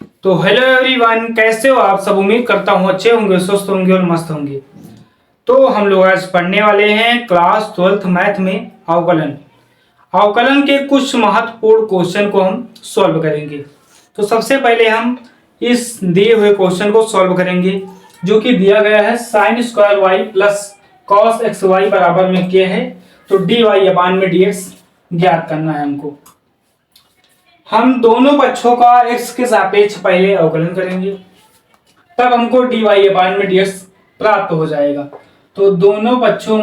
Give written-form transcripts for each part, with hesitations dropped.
तो hello everyone, कैसे हो आप सब। उम्मीद करता हूँ अच्छे होंगे, स्वस्थ होंगे और मस्त होंगे। तो हम लोग आज पढ़ने वाले हैं क्लास 12th मैथ में अवकलन। अवकलन के कुछ महत्वपूर्ण क्वेश्चन को हम सॉल्व करेंगे। तो सबसे पहले हम इस दिए हुए क्वेश्चन को सॉल्व करेंगे, जो कि दिया गया है sine square y plus cos x y बराबर में क्या है। तो डी वाई अपान में डी एक्स ज्ञात करना है हमको। हम दोनों पक्षों का x के सापेक्ष पहले अवकलन करेंगे, तब हमको dy अपान में dx प्राप्त हो जाएगा। तो दोनों पक्षों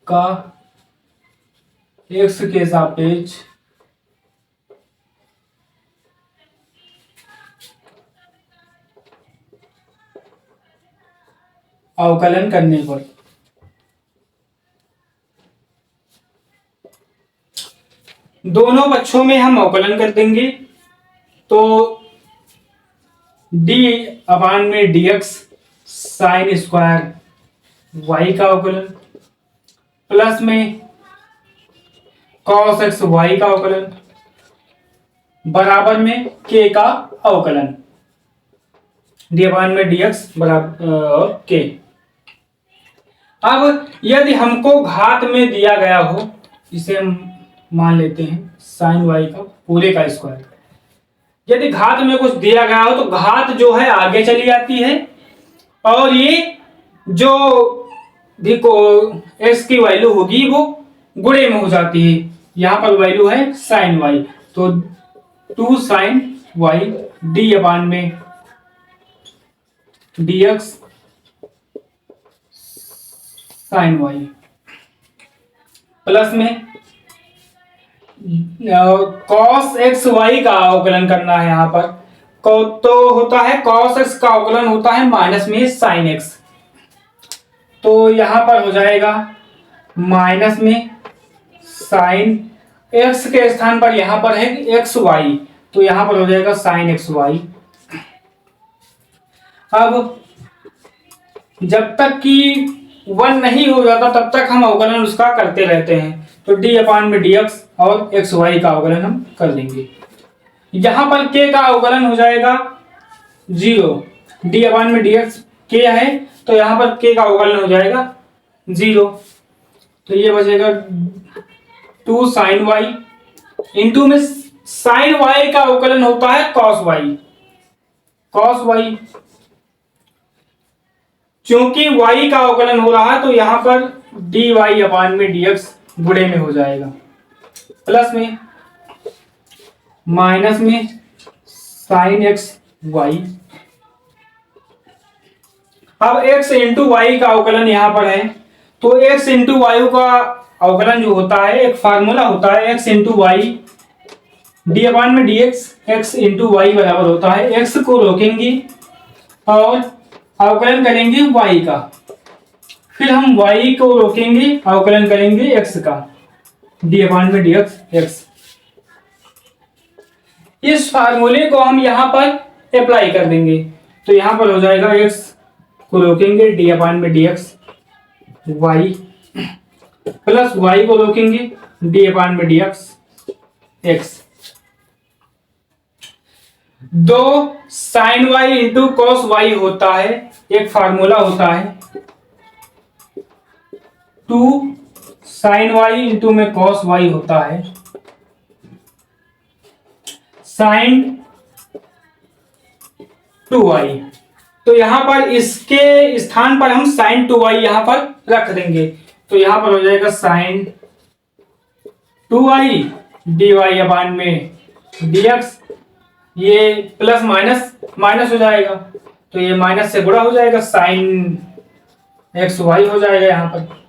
का x के सापेक्ष अवकलन करने पर दोनों पक्षों में हम अवकलन कर देंगे। तो d अपान में dx साइन स्क्वायर y का अवकलन प्लस में cos x y का अवकलन बराबर में k का अवकलन। d अपान में dx बराबर k। अब यदि हमको घात में दिया गया हो, इसे हम मान लेते हैं साइन y का पूरे का स्क्वायर। यदि घात में कुछ दिया गया हो तो घात जो है आगे चली जाती है, और ये जो भी को x की वैल्यू होगी वो गुणे में हो जाती है। यहां पर वैल्यू है साइन y, तो 2 साइन y d अपान में dx साइन y प्लस में cos एक्स वाई का अवकलन करना है। यहाँ पर तो होता है cos x का अवकलन होता है माइनस में साइन x। तो यहां पर हो जाएगा माइनस में साइन x के स्थान पर यहां पर है एक्स वाई, तो यहां पर हो जाएगा साइन एक्स वाई। अब जब तक कि 1 नहीं हो जाता तब तक हम अवकलन उसका करते रहते हैं। तो d अपान में dx और एक्स वाई का अवकलन हम कर लेंगे। यहां पर k का अवकलन हो जाएगा 0। d अपान में dx k है, तो यहां पर k का अवकलन हो जाएगा 0। तो ये बचेगा 2 साइन वाई इंटू में साइन y का अवकलन होता है cos y। क्योंकि y का अवकलन हो रहा है तो यहां पर dy अपान में dx गुणे में हो जाएगा, प्लस में माइनस में साइन एक्स वाई। अब x इंटू वाई का अवकलन यहां पर है, तो x इंटू वाई का अवकलन जो होता है एक फार्मूला होता है x इंटू वाई डी अपान में dx x इंटू वाई बराबर होता है। x को रोकेंगे और अवकलन करेंगे y का, फिर हम y को रोकेंगे अवकलन करेंगे x का, d अपान में dx x। इस फार्मूले को हम यहां पर अप्लाई कर देंगे, तो यहां पर हो जाएगा x को रोकेंगे d अपान में dx y प्लस y को रोकेंगे d अपान में dx x। 2 sine y into cos y होता है, एक फार्मूला होता है 2 साइन y इंटू में कॉस y होता है साइन 2y। तो यहां पर इसके स्थान पर हम साइन 2y यहां पर रख देंगे, तो यहां पर हो जाएगा साइन 2y dy अपान में dx। ये प्लस माइनस माइनस हो जाएगा, तो ये माइनस से गुणा हो जाएगा, साइन एक्स वाई हो जाएगा यहां पर।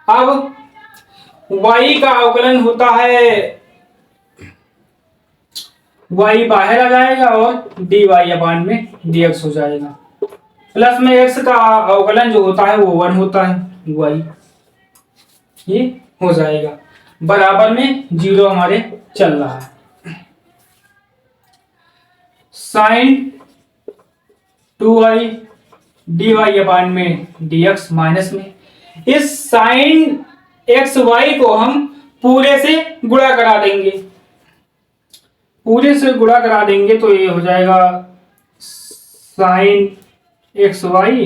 अब y का अवकलन होता है, y बाहर आ जाएगा और dy अपान में dx हो जाएगा, प्लस में x का अवकलन जो होता है वो 1 होता है y, ये हो जाएगा बराबर में 0 हमारे चल रहा है। साइन 2y dy अपान में dx माइनस में इस साइन एक्स वाई को हम पूरे से गुणा करा देंगे, पूरे से गुणा करा देंगे तो ये हो जाएगा साइन एक्स वाई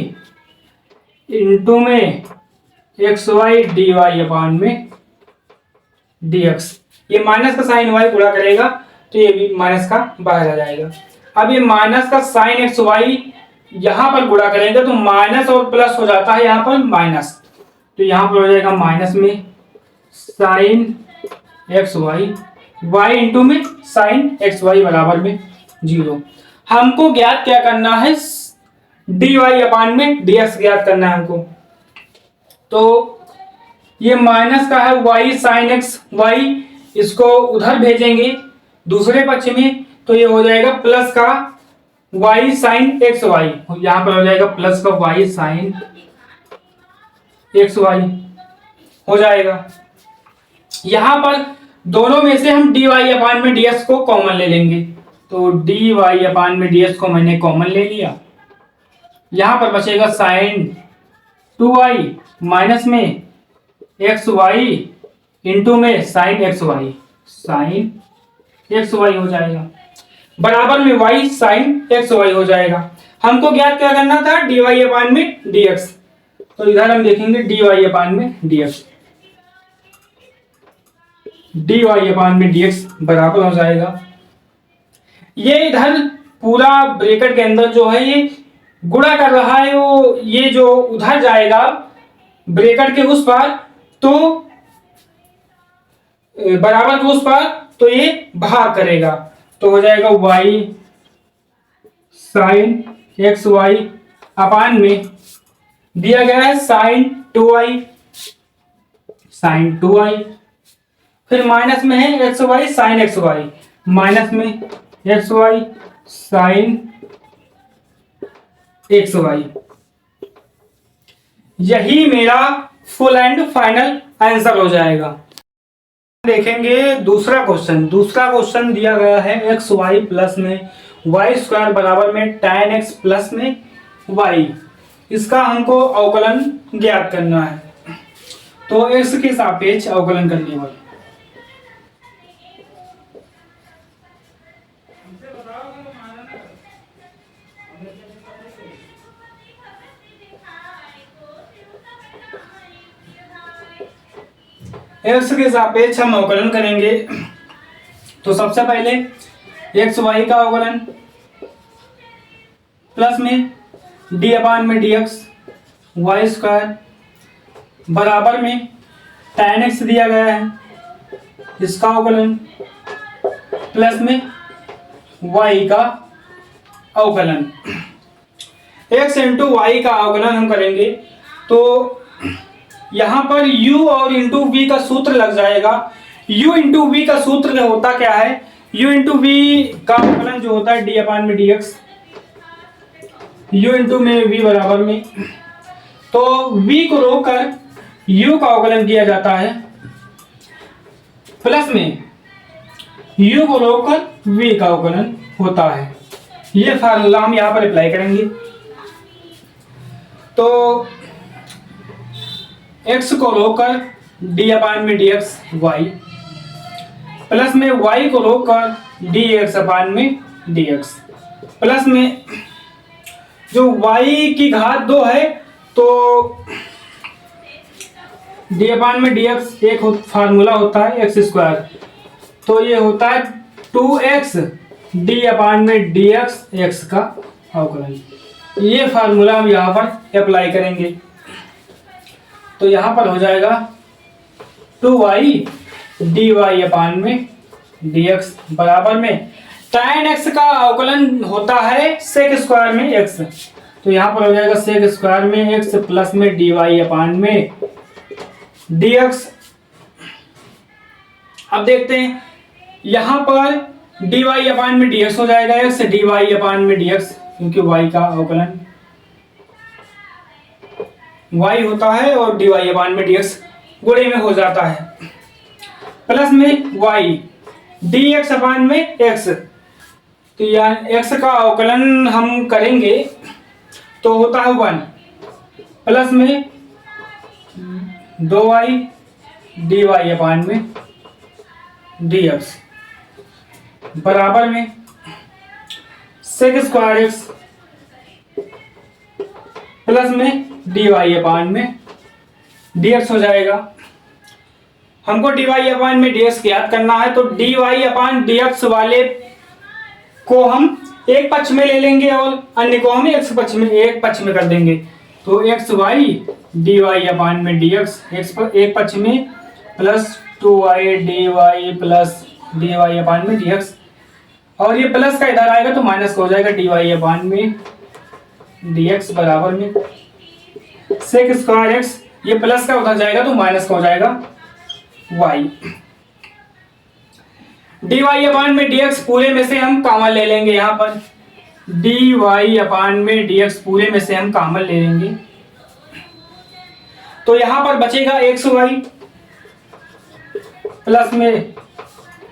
इंटू में x y d y upon में डी एक्स। ये माइनस का साइन वाई गुणा करेगा तो ये भी माइनस का बाहर आ जाएगा। अब ये माइनस का साइन एक्स वाई यहां पर गुणा करेंगे तो माइनस और प्लस हो जाता है यहाँ पर माइनस, तो यहाँ पर हो जाएगा माइनस में sine x y y into में साइन एक्स वाई बराबर में 0। हमको ज्ञात क्या करना है, डी वाई अपान में डी एक्स ज्ञात करना है हमको। तो ये माइनस का है वाई साइन एक्स वाई, इसको उधर भेजेंगे दूसरे पक्ष में तो ये हो जाएगा प्लस का वाई साइन एक्स वाई, यहां पर हो जाएगा प्लस का वाई साइन एक्स वाई हो जाएगा। यहां पर दोनों में से हम डी वाई अपान में डी एक्स को कॉमन ले लेंगे, तो डी वाई अपान में डी एक्स को मैंने कॉमन ले लिया। यहां पर बचेगा साइन 2y माइनस में एक्स वाई इंटू में sine x y, sine x y हो जाएगा बराबर में y साइन एक्स वाई हो जाएगा। हमको ज्ञात क्या करना था, डी वाई अपान में डी एक्स, तो इधर हम देखेंगे डी वाई अपान में d x, D y upon में डी एक्स बराबर हो जाएगा। ये इधर पूरा ब्रैकेट के अंदर जो है ये गुणा कर रहा है, वो ये जो उधर जाएगा ब्रैकेट के उस पार तो बराबर के उस पार तो ये भाग करेगा, तो हो जाएगा y sign x Y upon में दिया गया है साइन 2y, साइन 2y, फिर माइनस में है x y sine x y, minus में x y sine x y. यही मेरा फुल एंड फाइनल आंसर हो जाएगा। देखेंगे दूसरा क्वेश्चन। दूसरा क्वेश्चन दिया गया है एक्स वाई प्लस में वाई स्क्वायर बराबर में tan x प्लस में y, इसका हमको अवकलन ज्ञात करना है। तो x के सापेक्ष अवकलन करने वाले एक्स के सापेक्ष हम अवकलन करेंगे। तो सबसे पहले एक्स वाई का अवकलन प्लस में डी अपान में डी एक्स वाई स्क्वायर बराबर में tan x दिया गया है, इसका अवकलन प्लस में y का अवकलन। x इंटू वाई का अवकलन हम करेंगे तो यहां पर u और इंटू v का सूत्र लग जाएगा। u इंटू v का सूत्र होता क्या है, u इंटू v का अवकलन जो होता है d अपान में dx, u इंटू में v बराबर में, तो v को रोककर u का अवकलन किया जाता है प्लस में u को रोककर v का अवकलन होता है। ये फार्मूला हम यहां पर अप्लाई करेंगे। तो x को रोककर d अपान में dx y प्लस में y को रोककर dx अपान में dx प्लस में जो y की घात 2 है तो d अपान में dx एक फार्मूला होता है x स्क्वायर, तो ये होता है 2x d अपान में dx x का अवकलन। ये फार्मूला हम यहाँ पर अप्लाई करेंगे तो यहाँ पर हो जाएगा 2y dy अपान में dx बराबर में tan x का अवकलन होता है sec स्क्वायर में x, तो यहाँ पर हो जाएगा sec स्क्वायर में x प्लस में dy अपान में dx। अब देखते हैं यहाँ पर dy अपान में dx हो जाएगा x dy अपान में dx, क्योंकि y का अवकलन y होता है और dy अपान में dx गुणे में हो जाता है, प्लस में y dx अपान में x, तो यहाँ x का अवकलन हम करेंगे तो होता है 1 प्लस में 2y dy अपान में dx बराबर में सेक स्क्वायर एक्स प्लस में dy अपान में dx हो जाएगा। हमको dy अपान में dx ज्ञात करना है, तो dy अपान dx वाले को हम एक पक्ष में ले लेंगे और अन्य को हम एक पक्ष में कर देंगे। तो x y d y upon में डी एक्स एक पक्ष में plus 2y d y plus d y upon में डी एक्स, और ये प्लस का इधर आएगा तो माइनस का हो जाएगा डी वाई अपान में डी एक्स बराबर में सेक स्क्वायर एक्स, ये प्लस का उधर जाएगा तो माइनस का हो जाएगा y। डी वाई अपान में डी एक्स पूरे में से हम कॉमन ले लेंगे, यहाँ पर डी वाई अपान में डी एक्स पूरे में से हम कॉमन ले लेंगे, तो यहाँ पर बचेगा एक्स वाई प्लस में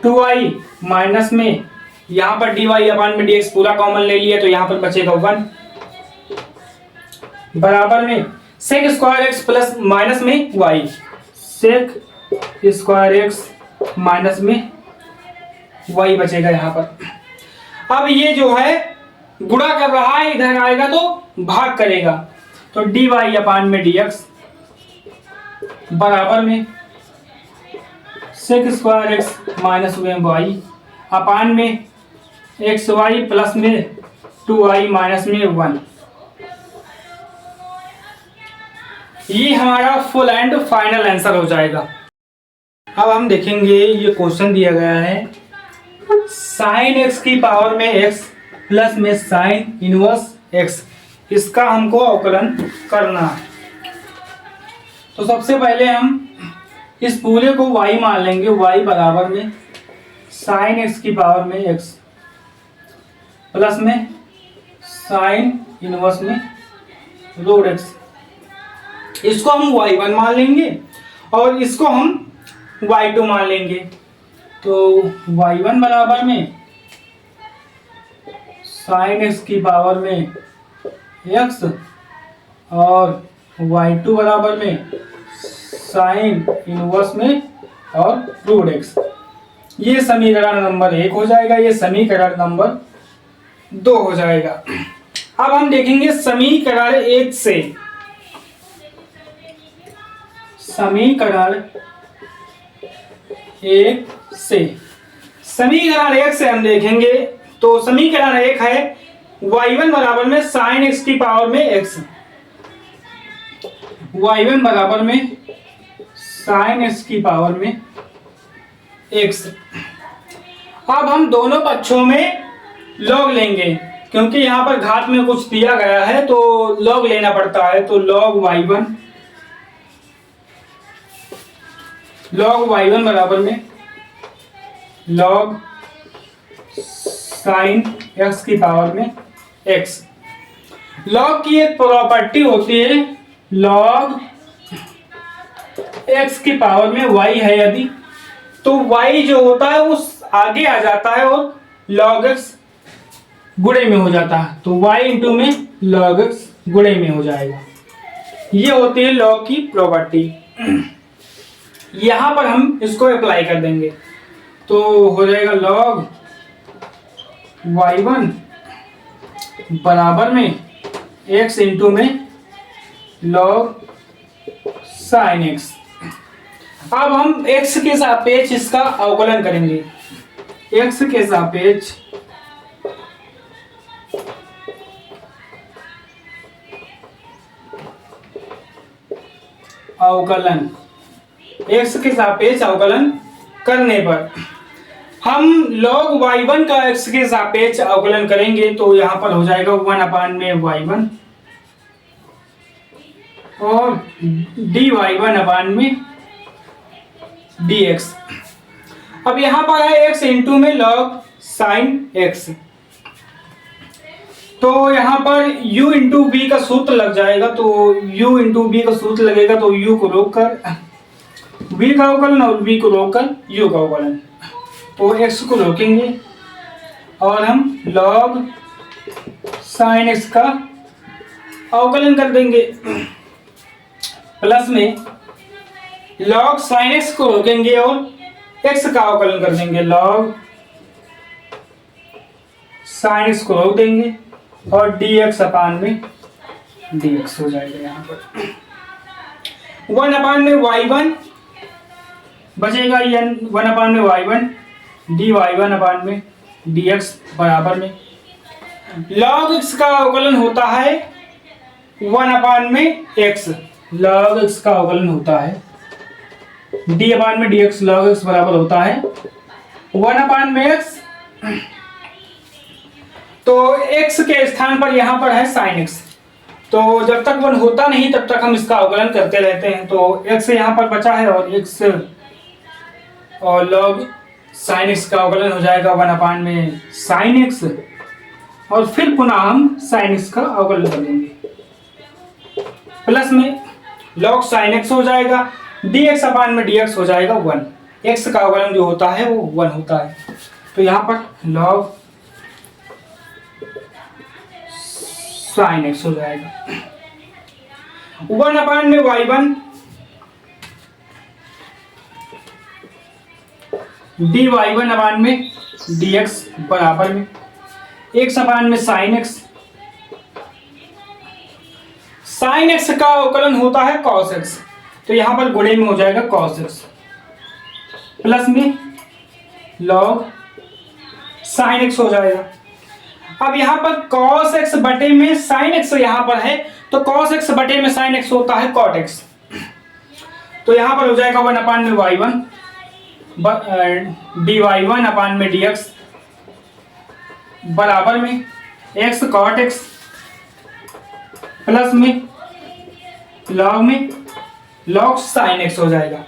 2y माइनस में यहाँ पर डी वाई अपान में डी एक्स पूरा कॉमन ले लिया तो यहाँ पर बचेगा 1 बराबर में sec square x plus minus में y sec square x minus में y बचेगा यहाँ पर। अब ये जो है गुणा कर रहा है, इधर आएगा तो भाग करेगा, तो डी वाई अपान में डी एक्स बराबर में sec square x minus y upon में एक्स वाई प्लस में 2y माइनस में 1। ये हमारा फुल एंड फाइनल आंसर हो जाएगा। अब हम देखेंगे ये क्वेश्चन दिया गया है साइन एक्स की पावर में एक्स प्लस में साइन इनवर्स एक्स, इसका हमको अवकलन करना है। तो सबसे पहले हम इस पूरे को y मान लेंगे, y बराबर में साइन एक्स की पावर में x प्लस में साइन इनवर्स में रूट एक्स, इसको हम y1 मान लेंगे और इसको हम y2 मान लेंगे। तो y1 बराबर में साइन एक्स की पावर में x और y2 बराबर में साइन इनवर्स में और रूट एक्स, ये समीकरण नंबर 1 हो जाएगा, ये समीकरण नंबर 2 हो जाएगा। अब हम देखेंगे समीकरण 1 से, समीकरण 1 से हम देखेंगे तो समीकरण 1 है y1 बराबर में साइन एक्स की पावर में x, y1 बराबर में साइन एक्स की पावर में x। अब हम दोनों पक्षों में लॉग लेंगे, क्योंकि यहाँ पर घात में कुछ दिया गया है तो लॉग लेना पड़ता है। तो लॉग y1 बराबर में लॉग साइन एक्स की पावर में x। लॉग की एक प्रॉपर्टी होती है, लॉग x की पावर में y है यदि, तो y जो होता है उस आगे आ जाता है और log x गुणे में हो जाता है, तो y इंटू में log x गुणे में हो जाएगा। ये होती है लॉग की प्रॉपर्टी। यहां पर हम इसको अप्लाई कर देंगे तो हो जाएगा log y1 बराबर में x इंटू में log sin x। अब हम x के सापेक्ष इसका अवकलन करेंगे, x के सापेक्ष अवकलन, x के सापेक्ष अवकलन करने पर हम log y1 का x के सापेक्ष अवकलन करेंगे तो यहां पर हो जाएगा 1 अपान में y1 और dy1 अपान में dx। अब यहां पर है x इंटू में log sin x, तो यहां पर u इंटू b का सूत्र लग जाएगा, तो u इंटू b का सूत्र लगेगा तो u को रोक कर v का अवकलन और v को रोक कर u का अवकलन, तो x को रोकेंगे और हम log sin x का अवकलन कर देंगे प्लस में लॉग साइन एक्स को रोकेंगे और एक्स का अवकलन कर देंगे। लॉग साइन एक्स को रोक देंगे और dx अपान में dx हो जाएगा। यहाँ पर 1 अपान में y1 बचेगा, 1 अपान में y1 dy1 अपान में dx बराबर में log x का अवकलन होता है 1 अपान में x। log x का अवकलन होता है d अपान में dx। log x बराबर होता है 1 अपान में x। तो x के स्थान पर यहाँ पर है sin x, तो जब तक 1 होता नहीं तब तक हम इसका अवकलन करते रहते हैं। तो x यहाँ पर बचा है और x और log sin x का अवकलन हो जाएगा 1 अपान में sin x और फिर पुनः हम sin x का अवकलन कर देंगे। प्लस में log sin x हो जाएगा, dx अपान में dx हो जाएगा 1। x का अवकलन जो होता है वो 1 होता है। तो यहाँ पर log sin x हो जाएगा 1 अपान में y1 dy1 अपान में dx बराबर में x अपान में sin x। sin x का अवकलन होता है cos x, तो यहां पर गुणे में हो जाएगा cos x प्लस में log sin x हो जाएगा। अब यहाँ पर cos x बटे में sin x यहाँ पर है, तो cos x बटे में sin x होता है cot x। तो यहाँ पर हो जाएगा 1 अपान में y1 dy1 अपान में dx बराबर में x cot x प्लस में log sin x हो जाएगा।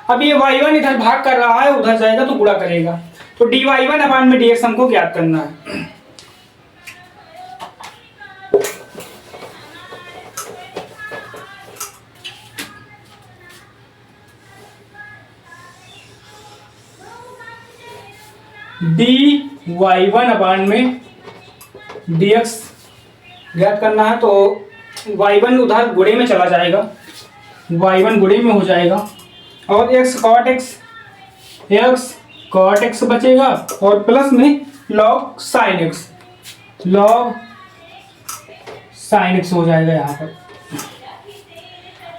अब ये y1 इधर भाग कर रहा है, उधर जाएगा तो गुणा करेगा, तो dy1 अपान में dx हमको ज्ञात करना है। dy1 अपान में dx ज्ञात करना है, तो y1 उधर गुणे में चला जाएगा, y1 गुणे में हो जाएगा और x cot x बचेगा और प्लस में log sin x हो जाएगा यहाँ पर।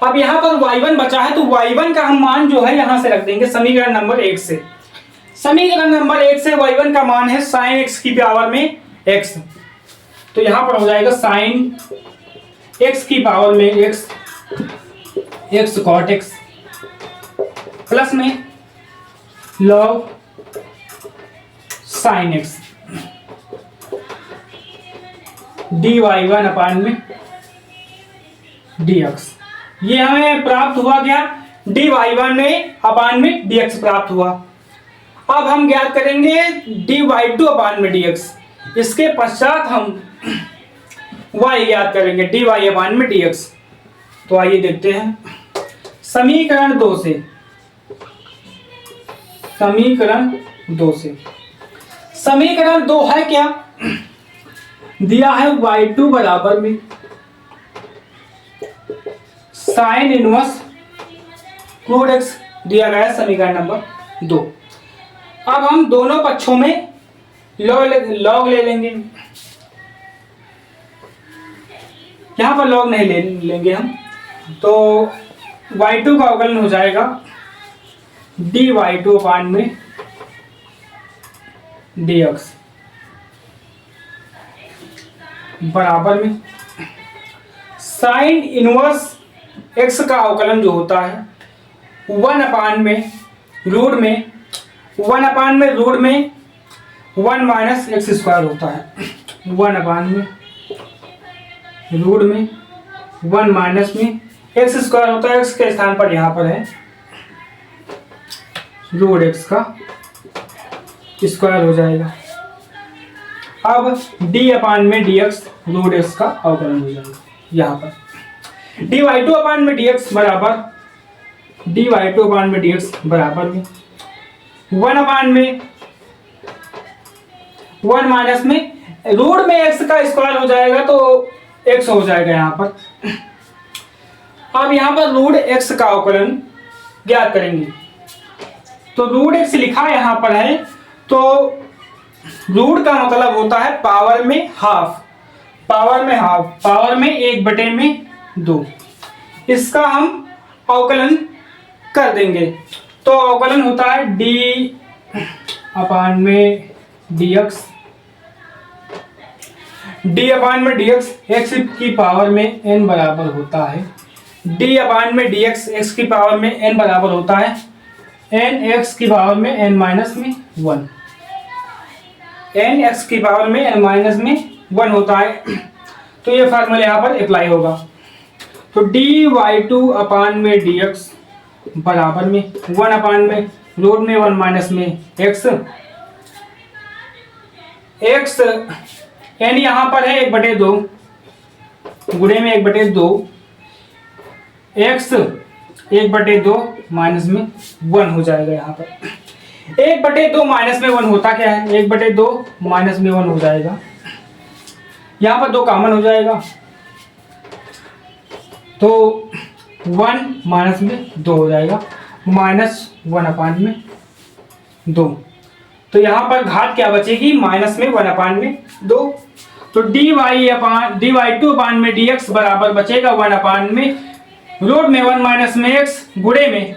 अब यहाँ पर y1 बचा है, तो y1 का हम मान जो है यहाँ से रख देंगे समीकरण नंबर 1 से। समीकरण नंबर 1 से y1 का मान है sin x की पावर में x, तो यहां पर हो जाएगा sin x की पावर में x cot x प्लस में log sin x dy1 अपान में dx। ये हमें प्राप्त हुआ क्या, dy1 में अपान में dx प्राप्त हुआ। अब हम ज्ञात करेंगे dy2 अपान में dx। इसके पश्चात हम y ज्ञात करेंगे dy अपान में dx। तो आइए देखते हैं समीकरण 2 से। समीकरण 2 है क्या, दिया है y2 बराबर में साइन इनवर्स रूट x दिया गया है समीकरण नंबर 2। अब हम दोनों पक्षों में लॉग ले लेंगे। यहां पर लॉग नहीं लेंगे हम, तो y2 का अवकलन हो जाएगा dy2 अपान में dx बराबर में साइन इनवर्स x का अवकलन जो होता है 1 अपान में रूट में 1 माइनस एक्स स्क्वायर होता है। 1 अपान में रूट में 1 माइनस में एक्स स्क्वायर होता है, एक्स के स्थान पर यहाँ पर है रूट एक्स का स्क्वायर हो जाएगा। अब d अपान में dx रूट एक्स का अवकलन हो जाएगा। यहाँ पर dy2 अपान में dx बराबर में 1 अपान में 1 माइनस में रूट में x का स्क्वायर हो जाएगा, तो x हो जाएगा यहाँ पर। अब यहाँ पर रूट x का अवकलन ज्ञात करेंगे। तो रूट एक्स लिखा यहाँ पर है, तो रूट का मतलब होता है पावर में हाफ, पावर में हाफ, पावर में 1/2। इसका हम अवकलन कर देंगे। तो अवकलन होता है डी अपान में डी एक्स, डी अपान में डी एक्स, एक्स की पावर में n बराबर होता है, डी अपान में डी एक्स, एक्स की पावर में n बराबर होता है n एक्स की पावर में n माइनस में 1, n एक्स की पावर में n माइनस में 1 होता है। तो ये फार्मूला यहाँ पर अप्लाई होगा। तो डी वाई टू अपान में डी एक्स बराबर में 1 अपान में रूट में 1 माइनस में एक्स, एक्स एन यहाँ पर है 1/2 गुणे में 1/2, एक्स 1/2 माइनस में 1 हो जाएगा। यहाँ पर 1/2 माइनस में 1 होता क्या है, 1/2 माइनस में 1 हो जाएगा। यहाँ पर 2 कॉमन हो जाएगा, तो 1 माइनस में 2 हो जाएगा, -1 अपान में 2। तो यहाँ पर घात क्या बचेगी, -1 अपान में 2। तो डी वाई टू अपान में डी एक्स बराबर बचेगा 1 अपान में रूट में 1 माइनस में एक्स गुणे में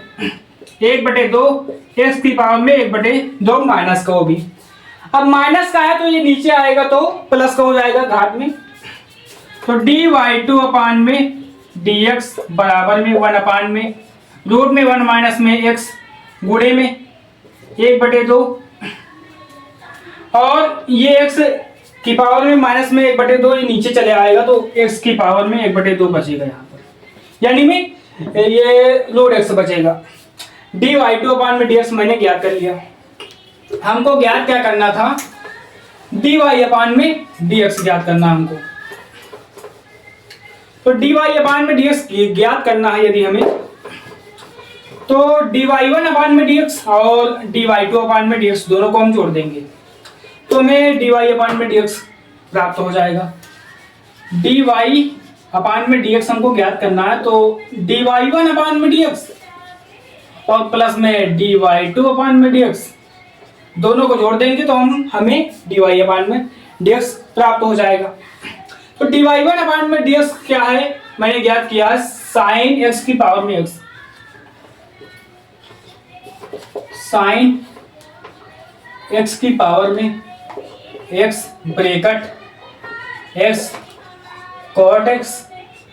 1/2 एक्स की पावर में 1/2 माइनस का, वो भी अब माइनस का है तो ये नीचे आएगा तो प्लस का हो जाएगा घात में। तो डी वाई टू अपान में डी एक्स बराबर में 1 अपान में रूट में 1 माइनस में एक्स गुणे में 1/2, और ये एक्स की पावर में माइनस में 1/2 ये नीचे चले आएगा तो एक्स की पावर में 1/2 बचेगा यहाँ पर, यानी में ये रूट एक्स बचेगा। डी वाई टू अपान में डी एक्स मैंने ज्ञात कर लिया। हमको ज्ञात क्या करना था, डी वाई अपान में डी एक्स ज्ञात करना हमको। तो डी वाई अपान में डी एक्स ज्ञात करना है यदि हमें, तो डी वाई वन अपान में डी एक्स और डी वाई टू अपान में डी एक्स दोनों को हम जोड़ देंगे तो हमें डी वाई अपान में डी एक्स प्राप्त हो जाएगा। डी वाई अपान में डी एक्स हमको ज्ञात करना है, तो डी वाई वन अपान में डी एक्स और प्लस में डी वाई टू अपान में डी एक्स दोनों को जोड़ देंगे तो हमें डी वाई अपान में डी एक्स प्राप्त हो जाएगा। तो डी वाई वन अपान में डी एक्स क्या है, मैंने ज्ञात किया है साइन एक्स की पावर में एक्स, साइन एक्स की पावर में x bracket x cot x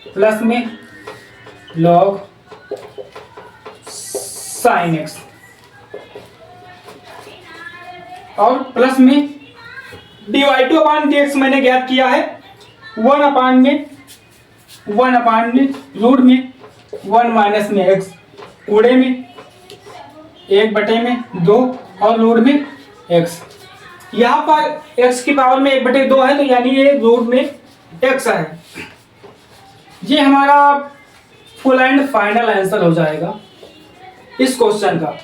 plus में लॉग साइन एक्स और प्लस में d y to upon d x मैंने ज्ञात किया है 1 अपान में रूट में 1 माइनस में एक्स गुणे में 1/2 और रूट में एक्स। यहाँ पर एक्स की पावर में 1/2 है तो यानी ये रूट में एक्स है। ये हमारा फुल एंड फाइनल आंसर हो जाएगा इस क्वेश्चन का।